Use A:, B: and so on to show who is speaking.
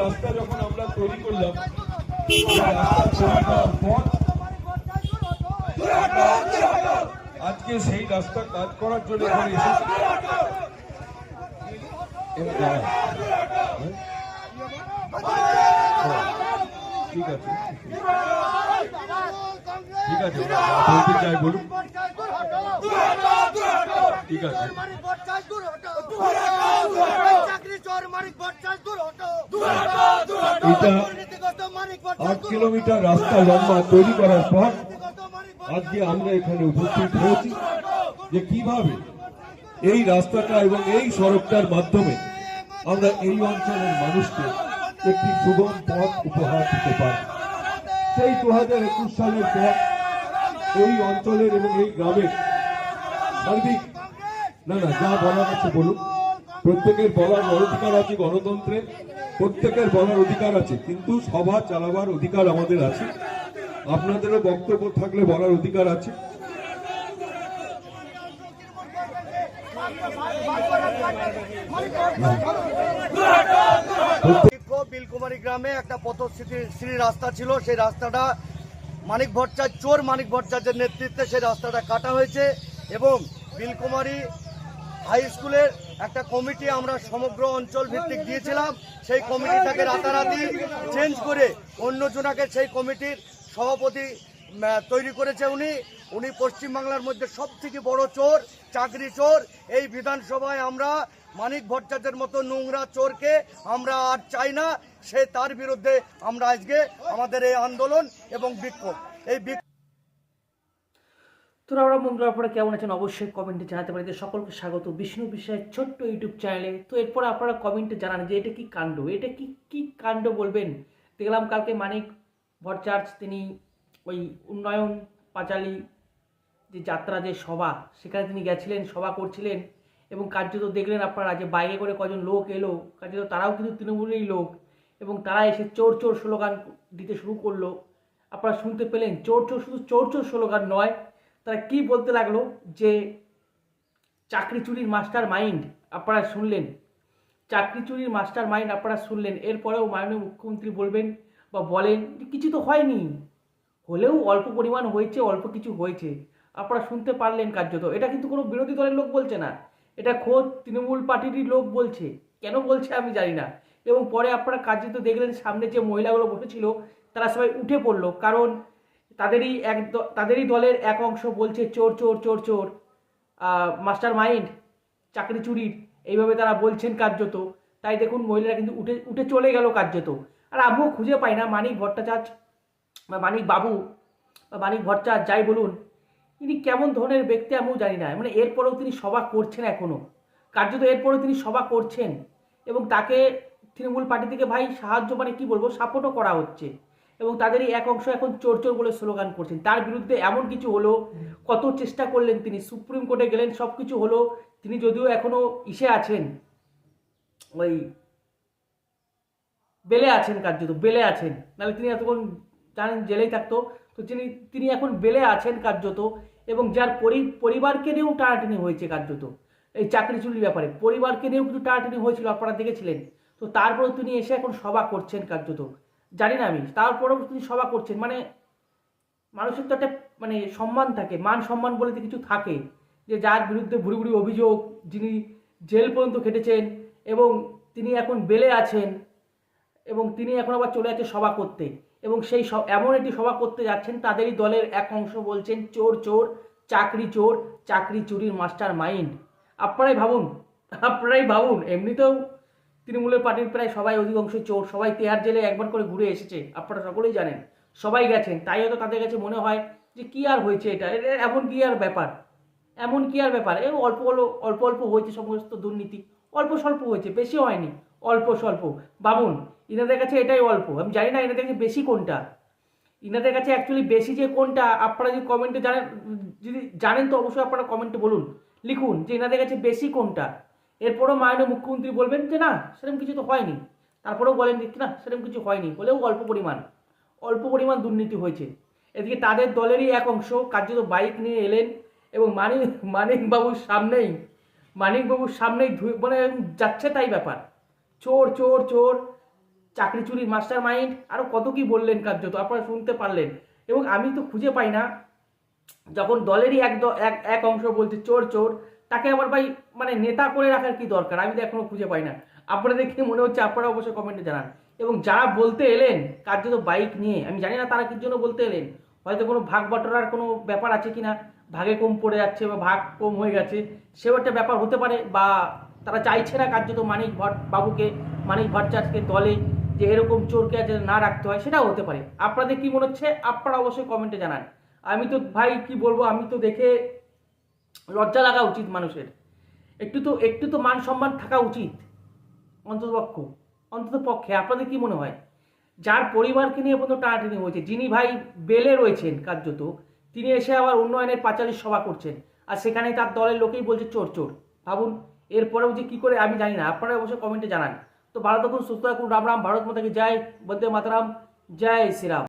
A: রাস্তা যখন আমরা তৈরি করলাম, আজকে সেই রাস্তা কাজ করার জন্য এখানে এসেছি। ঠিক আছে, ঠিক আছে, বলতে চাই বলুন। ঠিক আছে, এটা 8 কিলোমিটার রাস্তা লম্বা তৈরি করার পর আজকে আমরা এখানে উপস্থিত হয়েছি যে কিভাবে এই রাস্তাটা এবং এই সড়কটার মাধ্যমে আমরা এই অঞ্চলের মানুষকে একটি সুগম পথ উপহার দিতে পারি। সেই 2021 সালের পর এই অঞ্চলের এবং এই গ্রামের সার্বিক যা বলার আছে বলুন। প্রত্যেকের বলার অধিকার আছে, গণতন্ত্রে প্রত্যেকের বলার অধিকার আছে, কিন্তু সভা চালাবার অধিকার আমাদের আছে। আপনাদেরও বক্তব্য থাকলে বলার অধিকার আছে।
B: বিলকুমারী গ্রামে একটা পথশ্রী রাস্তা ছিল, সেই রাস্তাটা মানিক ভট্টাচার্যের নেতৃত্বে সেই রাস্তাটা কাটা হয়েছে এবং বিলকুমারী হাই স্কুলের একটা কমিটি আমরা সমগ্র অঞ্চল ভিত্তিক দিয়েছিলাম। সেই কমিটিটাকে রাতারাতি চেঞ্জ করে অন্যজনাকে সেই কমিটির সভাপতি তৈরি করেছে। উনি পশ্চিমবাংলার মধ্যে সবথেকে বড় চোর, চাকরি চোর। এই বিধানসভায় আমরা মানিক ভট্টাচার্যের মতো নোংরা চোরকে আমরা আর চাই না। তার বিরুদ্ধে আমরা আজকে আমাদের এই আন্দোলন এবং বিক্ষোভ।
C: তো আমরা বন্ধুরা পরে কেমন আছেন অবশ্যই কমেন্টে জানাতে পারি। সকলকে স্বাগত বিষ্ণু বিষয়ের ছোট্ট ইউটিউব চ্যানেলে। তো এরপর আপনারা কমেন্টে জানান যে এটা কি কাণ্ড, এটা কি কাণ্ড বলবেন। দেখলাম কালকে মানিক ভট্টাচার্য তিনি ওই উন্নয়ন পাঁচালী যে যাত্রা, যে সভা, সেখানে তিনি গেছিলেন, সভা করছিলেন এবং কার্যত দেখলেন আপনারা যে বাইরে করে কজন লোক এলো, কার্যত তারাও কিন্তু তৃণমূলেরই লোক এবং তারা এসে চোর চোর স্লোগান দিতে শুরু করলো। আপনারা শুনতে পেলেন চোর চোর, শুধু চোর চোর স্লোগান নয়, তারা কি বলতে লাগলো যে চাকরি চুরির মাস্টার মাইন্ড আপনারা শুনলেন, চাকরি চুরির মাস্টার মাইন্ড আপনারা শুনলেন। এরপরেও মাননীয় মুখ্যমন্ত্রী বলবেন বা বলেন যে কিছু তো হয়নি, হলেও অল্প পরিমাণ হয়েছে, অল্প কিছু হয়েছে। আপনারা শুনতে পারলেন কার্যত। এটা কিন্তু কোনো বিরোধী দলের লোক বলছে না, এটা খোদ তৃণমূল পার্টিরই লোক বলছে। কেন বলছে আমি জানি না। এবং পরে আপনারা কার্যত দেখলেন সামনে যে মহিলাগুলো বসেছিল তারা সবাই উঠে পড়লো, কারণ তাদেরই দলের এক অংশ বলছে চোর চোর চোর চোর, মাস্টার মাইন্ড চাকরি চুরির, এইভাবে তারা বলছেন কার্যত। তাই দেখুন মহিলারা কিন্তু উঠে চলে গেল কার্যত। আর আমিও খুঁজে পাই না মানিক ভট্টাচার্য বা মানিক বাবু বা মানিক ভট্টাচার্য যাই বলুন, তিনি কেমন ধরনের ব্যক্তি আমিও জানি না। মানে এরপরেও তিনি সভা করছেন, এখনও কার্যত এরপরেও তিনি সভা করছেন এবং তাকে তৃণমূল পার্টি থেকে ভাই সাহায্য, মানে কি বলবো, সাপোর্টও করা হচ্ছে এবং তাদেরই এক অংশ এখন চোর চোর বলে স্লোগান করছেন। তার বিরুদ্ধে এমন কিছু হলো, কত চেষ্টা করলেন তিনি, সুপ্রিম কোর্টে গেলেন, সব কিছু হলো, তিনি যদিও এখনও ইসে আছেন, ওই বেলে আছেন, কার্যত বেলে আছেন, নাহলে তিনি এতক্ষণ জানেন জেলেই থাকতো। তো তিনি এখন বেলে আছেন কার্যত এবং যার পরিবারকে নিয়েও টানাটানি হয়েছে কার্যত। এই চাকরি চুরির ব্যাপারে পরিবারকে নিয়েও কিন্তু টানাটানি হয়েছিল, আপনারা দেখেছিলেন। তো তারপরেও তিনি এসে এখন সভা করছেন কার্যত, জানি না আমি, তারপরেও তিনি সভা করছেন। মানে মানুষের তো একটা মানে সম্মান থাকে, মান সম্মান বলে কিছু থাকে, যে যার বিরুদ্ধে ভুরি ভুরি অভিযোগ, যিনি জেল পর্যন্ত খেটেছেন এবং তিনি এখন বেলে আছেন এবং তিনি এখন আবার চলে যাচ্ছে সভা করতে এবং সেই এমন একটি সভা করতে যাচ্ছেন, তাদেরই দলের এক অংশ বলছেন চোর চোর, চাকরি চুরির মাস্টার মাইন্ড। আপনারাই ভাবুন। এমনিতেও তৃণমূলের পার্টির প্রায় সবাই অধিকাংশ চোর, সবাই তেহার জেলে একবার করে ঘুরে এসেছে, আপনারা সকলেই জানেন, সবাই গেছেন। তাই হয়তো তাদের কাছে মনে হয় যে কি আর হয়েছে, এটা এমন কি আর ব্যাপার, অল্প অল্প হয়েছে সমস্ত দুর্নীতি, অল্প স্বল্প হয়েছে, বেশি হয়নি, অল্প স্বল্প। ভাবুন, ইনাদের কাছে এটাই অল্প, আমি জানি না ইনাদের কাছে বেশি কোনটা, ইনাদের কাছে অ্যাকচুয়ালি বেশি যে কোনটা আপনারা যদি কমেন্টে যদি জানেন তো অবশ্যই আপনারা কমেন্টে বলুন, লিখুন যে ইনাদের কাছে বেশি কোনটা। এরপরও মাননীয় মুখ্যমন্ত্রী বলবেন যে না সেরকম কিছু তো হয়নি, তারপরেও বলেন যে না সেরকম কিছু হয়নি, হলেও অল্প পরিমাণ দুর্নীতি হয়েছে। এদিকে তাদের দলেরই এক অংশ কার্যত বাইক নিয়ে এলেন এবং মানিকবাবুর সামনেই মানে যাচ্ছে তাই ব্যাপার, চোর চোর চোর, চাকরি চুরির মাস্টার মাইন্ড, আরও কত কি বললেন কার্যত, আপনারা শুনতে পারলেন। এবং আমি তো খুঁজে পাই না, যখন দলেরই এক অংশ বলছে চোর চোর, তাকে আবার ভাই মানে নেতা করে রাখার কি দরকার, আমি তো এখনো খুঁজে পাই না। আপনারা দেখে মনে হচ্ছে, আপনারা অবশ্যই কমেন্টে জানান। এবং যারা বলতে এলেন কার্যত বাইক নিয়ে, আমি জানি না তারা কি জন্য বলতে এলেন, হয়তো কোনো ভাগ বাটোয়ারার কোনো ব্যাপার আছে কিনা, ভাগে কম পড়ে যাচ্ছে বা ভাগ কম হয়ে গেছে, সেও একটা ব্যাপার হতে পারে, বা তারা চাইছে না কার্যত মানিক বাবুকে, মানিক ভট্টাচার্যকে দলে যে এরকম চোরকে যাতে না রাখতে হয়, সেটাও হতে পারে। আপনাদের কি মনে হচ্ছে আপনারা অবশ্যই কমেন্টে জানান। আমি তো ভাই কি বলবো, আমি তো দেখে লজ্জা লাগা উচিত মানুষের, একটু তো মান সম্মান থাকা উচিত অন্তত পক্ষে। আপনাদের কি মনে হয়, যার পরিবারকে নিয়ে পর্যন্ত টানাটানি হয়েছে, যিনি ভাই বেলে রয়েছেন কার্যত, তিনি এসে আবার উন্নয়নের পাঁচালির সভা করছেন, আর সেখানে তার দলের লোকেই বলছে চোর চোর। ভাবুন, এরপরেও যে কি করে আমি জানি না, আপনারা অবশ্যই কমেন্টে জানান। তো ভালো থাকুন, সুস্থ থাকুন, রাম রাম, ভারত মাতাকে জয়, বন্দে মাতরম, জয় শ্রীরাম।